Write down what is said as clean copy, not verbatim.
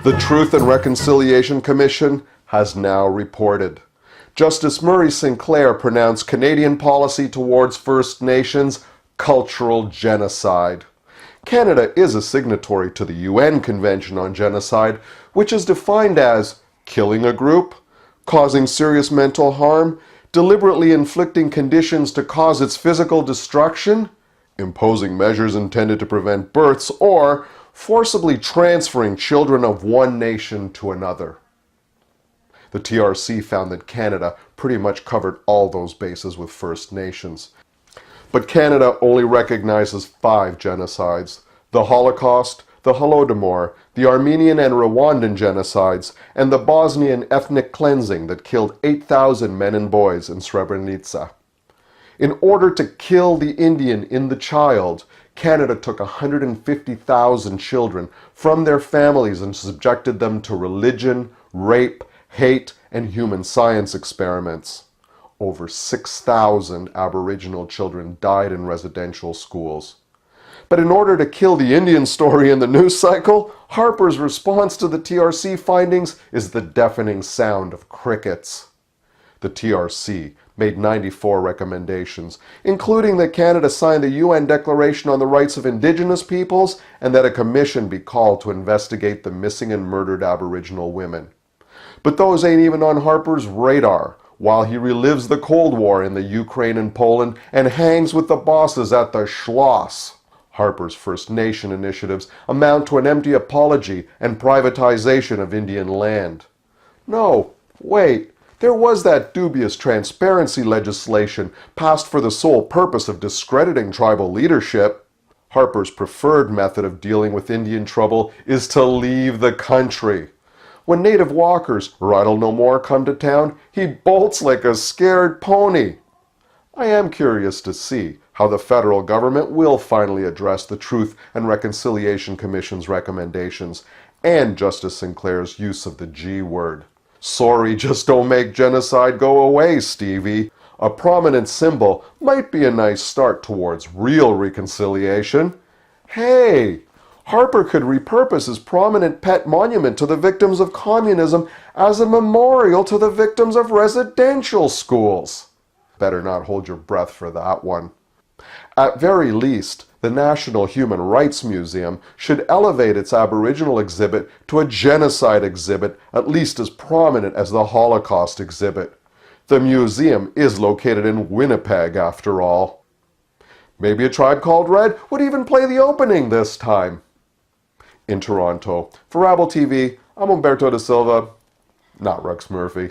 The Truth and Reconciliation Commission has now reported. Justice Murray Sinclair pronounced Canadian policy towards First Nations cultural genocide. Canada is a signatory to the UN Convention on Genocide, which is defined as killing a group, causing serious mental harm, deliberately inflicting conditions to cause its physical destruction, imposing measures intended to prevent births, or forcibly transferring children of one nation to another. The TRC found that Canada pretty much covered all those bases with First Nations. But Canada only recognizes 5 genocides: the Holocaust, the Holodomor, the Armenian and Rwandan genocides, and the Bosnian ethnic cleansing that killed 8,000 men and boys in Srebrenica. In order to kill the Indian in the child, Canada took 150,000 children from their families and subjected them to religion, rape, hate, and human science experiments. Over 6,000 Aboriginal children died in residential schools. But in order to kill the Indian story in the news cycle, Harper's response to the TRC findings is the deafening sound of crickets. The TRC made 94 recommendations, including that Canada sign the UN Declaration on the Rights of Indigenous Peoples and that a commission be called to investigate the missing and murdered Aboriginal women. But those ain't even on Harper's radar, while he relives the Cold War in the Ukraine and Poland and hangs with the bosses at the Schloss. Harper's First Nation initiatives amount to an empty apology and privatization of Indian land. No, wait. There was that dubious transparency legislation passed for the sole purpose of discrediting tribal leadership. Harper's preferred method of dealing with Indian trouble is to leave the country. When native walkers, Rydal No More, come to town, he bolts like a scared pony. I am curious to see how the federal government will finally address the Truth and Reconciliation Commission's recommendations and Justice Sinclair's use of the G word. Sorry, just don't make genocide go away, Stevie. A prominent symbol might be a nice start towards real reconciliation. Hey, Harper could repurpose his prominent pet monument to the victims of communism as a memorial to the victims of residential schools. Better not hold your breath for that one. At very least, the National Human Rights Museum should elevate its Aboriginal exhibit to a genocide exhibit at least as prominent as the Holocaust exhibit. The museum is located in Winnipeg, after all. Maybe A Tribe Called Red would even play the opening this time. In Toronto, for Rabble TV, I'm Humberto da Silva, not Rex Murphy.